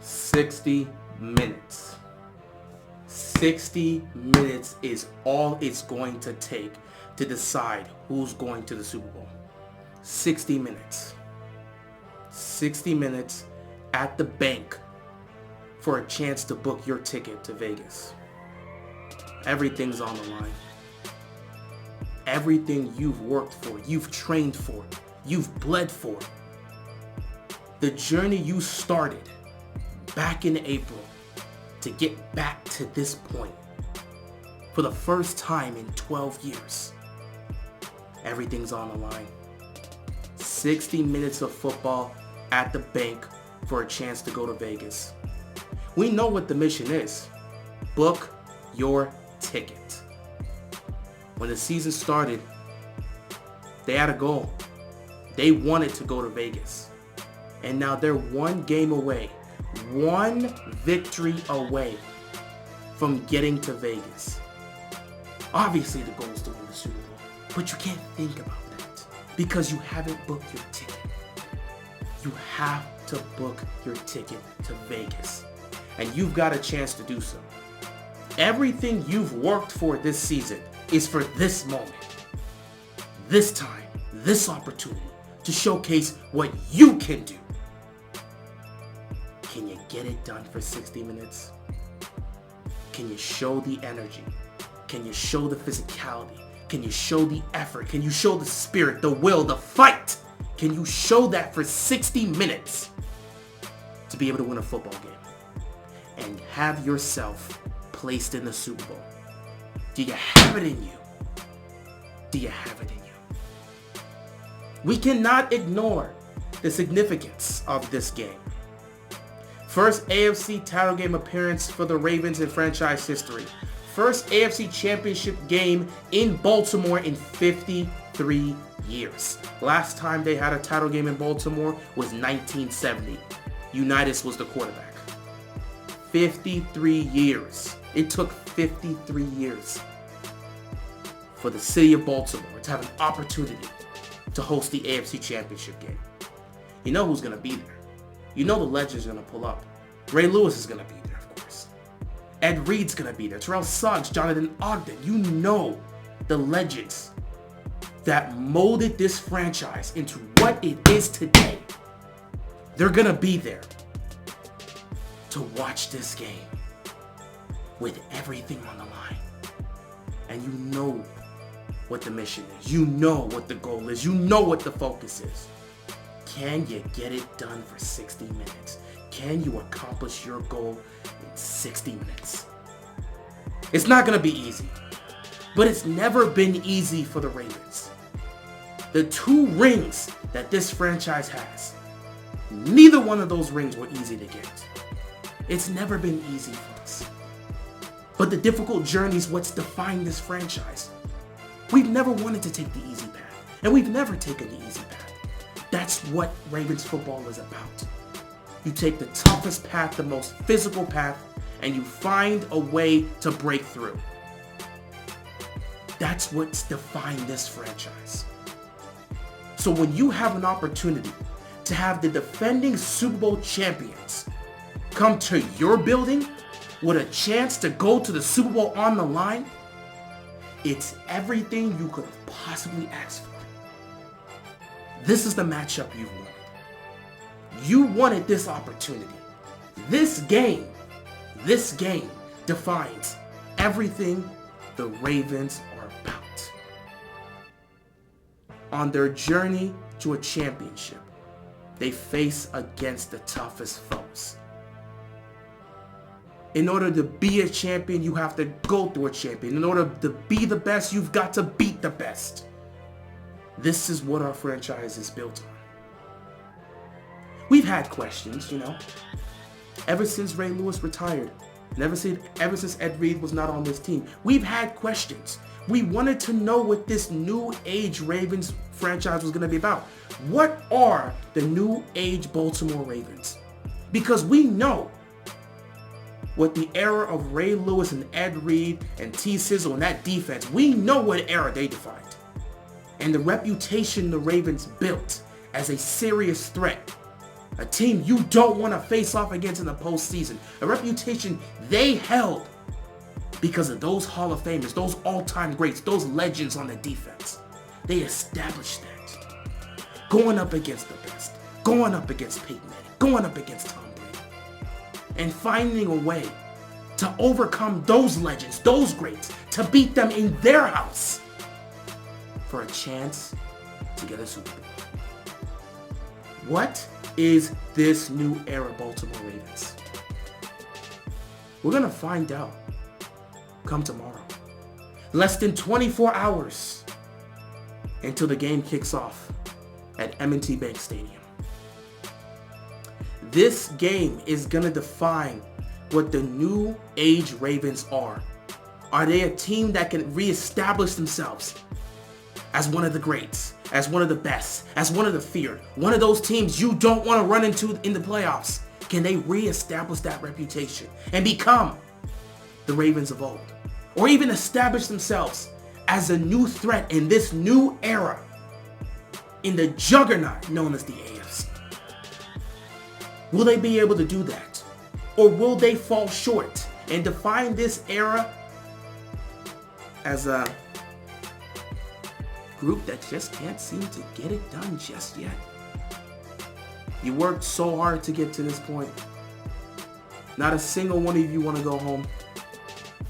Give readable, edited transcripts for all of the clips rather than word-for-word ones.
60 minutes. 60 minutes is all it's going to take to decide who's going to the Super Bowl. 60 minutes. 60 minutes at the bank for a chance to book your ticket to Vegas. Everything's on the line. Everything you've worked for, you've trained for, you've bled for. The journey you started back in April to get back to this point for the first time in 12 years. Everything's on the line. 60 minutes of football at the bank for a chance to go to Vegas. We know what the mission is. Book your ticket. When the season started, they had a goal. They wanted to go to Vegas. And now they're one game away, one victory away from getting to Vegas. Obviously the goal is to win the Super Bowl, but you can't think about that because you haven't booked your ticket. You have to book your ticket to Vegas, and you've got a chance to do so. Everything you've worked for this season is for this moment, this time, this opportunity to showcase what you can do. Can you get it done for 60 minutes? Can you show the energy? Can you show the physicality? Can you show the effort? Can you show the spirit, the will, the fight? Can you show that for 60 minutes to be able to win a football game and have yourself placed in the Super Bowl? Do you have it in you? Do you have it in you? We cannot ignore the significance of this game. First AFC title game appearance for the Ravens in franchise history. First AFC championship game in Baltimore in 53 years. Last time they had a title game in Baltimore was 1970. Unitas was the quarterback. 53 years. It took 53 years for the city of Baltimore to have an opportunity to host the AFC championship game. You know who's going to be there. You know the legends are going to pull up. Ray Lewis is going to be there, of course. Ed Reed's going to be there. Terrell Suggs, Jonathan Ogden. You know the legends that molded this franchise into what it is today. They're going to be there to watch this game with everything on the line. And you know what the mission is. You know what the goal is. You know what the focus is. Can you get it done for 60 minutes? Can you accomplish your goal in 60 minutes? It's not going to be easy, but it's never been easy for the Ravens. The 2 rings that this franchise has, neither one of those rings were easy to get. It's never been easy for us. But the difficult journey is what's defined this franchise. We've never wanted to take the easy path, and we've never taken the easy path. That's what Ravens football is about. You take the toughest path, the most physical path, and you find a way to break through. That's what's defined this franchise. So when you have an opportunity to have the defending Super Bowl champions come to your building with a chance to go to the Super Bowl on the line, it's everything you could have possibly asked for. This is the matchup you've wanted. You wanted this opportunity. This game defines everything the Ravens are about. On their journey to a championship, they face against the toughest foes. In order to be a champion, you have to go through a champion. In order to be the best, you've got to beat the best. This is what our franchise is built on. We've had questions, ever since Ray Lewis retired, and ever since Ed Reed was not on this team. We've had questions. We wanted to know what this new age Ravens franchise was going to be about. What are the new age Baltimore Ravens? Because we know what the era of Ray Lewis and Ed Reed and T. Sizzle and that defense, we know what era they defined. And the reputation the Ravens built as a serious threat A team you don't want to face off against in the postseason. A reputation they held because of those Hall of Famers, those all-time greats, those legends on the defense. They established that. Going up against the best. Going up against Peyton Manning. Going up against Tom Brady. And finding a way to overcome those legends, those greats, to beat them in their house for a chance to get a Super Bowl. What is this new era Baltimore Ravens? We're going to find out come tomorrow. Less than 24 hours until the game kicks off at M&T Bank Stadium. This game is going to define what the new age Ravens are. Are they a team that can reestablish themselves as one of the greats, as one of the best, as one of the feared, one of those teams you don't want to run into in the playoffs? Can they reestablish that reputation and become the Ravens of old? Or even establish themselves as a new threat in this new era in the juggernaut known as the AFC? Will they be able to do that? Or will they fall short and define this era as a group that just can't seem to get it done just yet? You worked so hard to get to this point. Not a single one of you want to go home.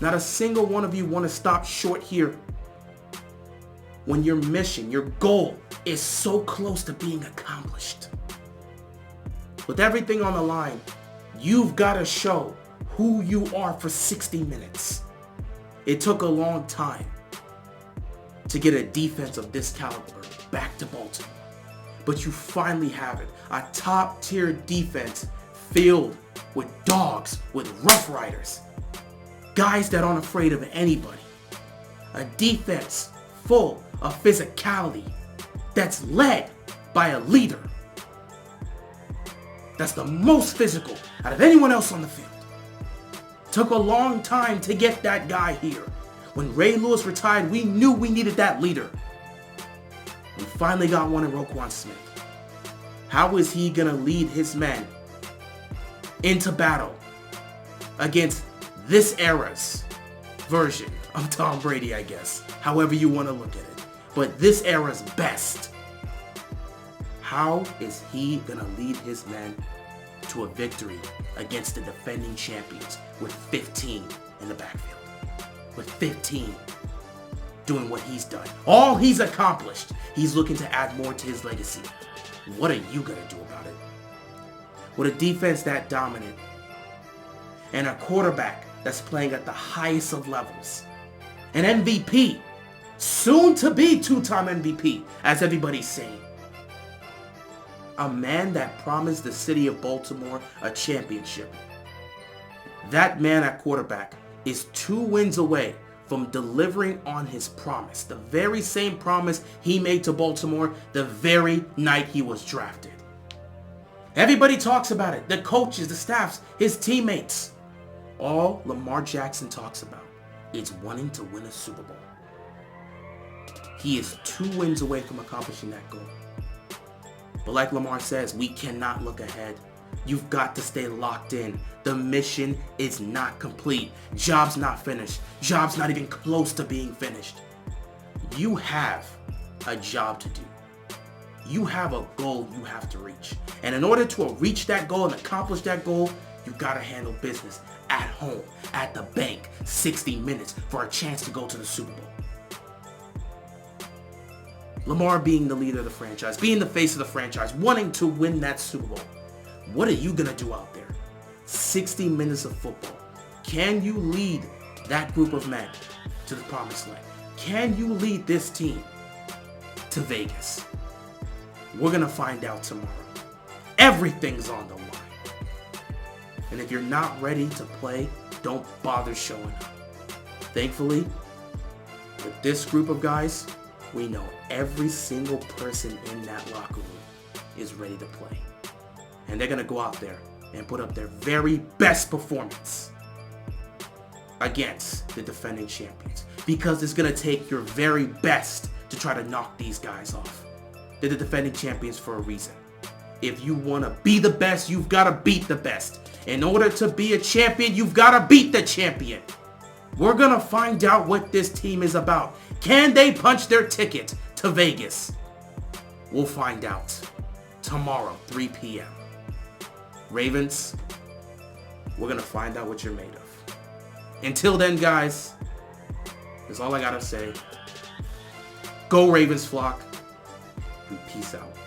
Not a single one of you want to stop short here when your mission, your goal is so close to being accomplished. With everything on the line, you've got to show who you are for 60 minutes. It took a long time to get a defense of this caliber back to Baltimore. But you finally have it. A top-tier defense filled with dogs, with Rough Riders. Guys that aren't afraid of anybody. A defense full of physicality that's led by a leader that's the most physical out of anyone else on the field. Took a long time to get that guy here. When Ray Lewis retired, we knew we needed that leader. We finally got one in Roquan Smith. How is he going to lead his men into battle against this era's version of Tom Brady, I guess? However you want to look at it. But this era's best. How is he going to lead his men to a victory against the defending champions with 15 in the backfield? With 15 doing what he's done. All he's accomplished. He's looking to add more to his legacy. What are you going to do about it? With a defense that dominant and a quarterback that's playing at the highest of levels. An MVP, soon to be two-time MVP, as everybody's saying. A man that promised the city of Baltimore a championship. That man at quarterback is 2 wins away from delivering on his promise. The very same promise he made to Baltimore the very night he was drafted. Everybody talks about it. The coaches, the staffs, his teammates. All Lamar Jackson talks about is wanting to win a Super Bowl. He is 2 wins away from accomplishing that goal. But like Lamar says, we cannot look ahead. You've got to stay locked in. The mission is not complete. Job's not finished. Job's not even close to being finished. You have a job to do. You have a goal you have to reach. And in order to reach that goal and accomplish that goal, you gotta handle business at home, at the bank, 60 minutes for a chance to go to the Super Bowl. Lamar being the leader of the franchise, being the face of the franchise, wanting to win that Super Bowl. What are you gonna do out there? 60 minutes of football. Can you lead that group of men to the promised land? Can you lead this team to Vegas? We're gonna find out tomorrow. Everything's on the line. And if you're not ready to play, don't bother showing up. Thankfully, with this group of guys, we know every single person in that locker room is ready to play. And they're going to go out there and put up their very best performance against the defending champions. Because it's going to take your very best to try to knock these guys off. They're the defending champions for a reason. If you want to be the best, you've got to beat the best. In order to be a champion, you've got to beat the champion. We're going to find out what this team is about. Can they punch their ticket to Vegas? We'll find out tomorrow, 3 p.m. Ravens, we're going to find out what you're made of. Until then, guys, that's all I got to say. Go Ravens flock, and peace out.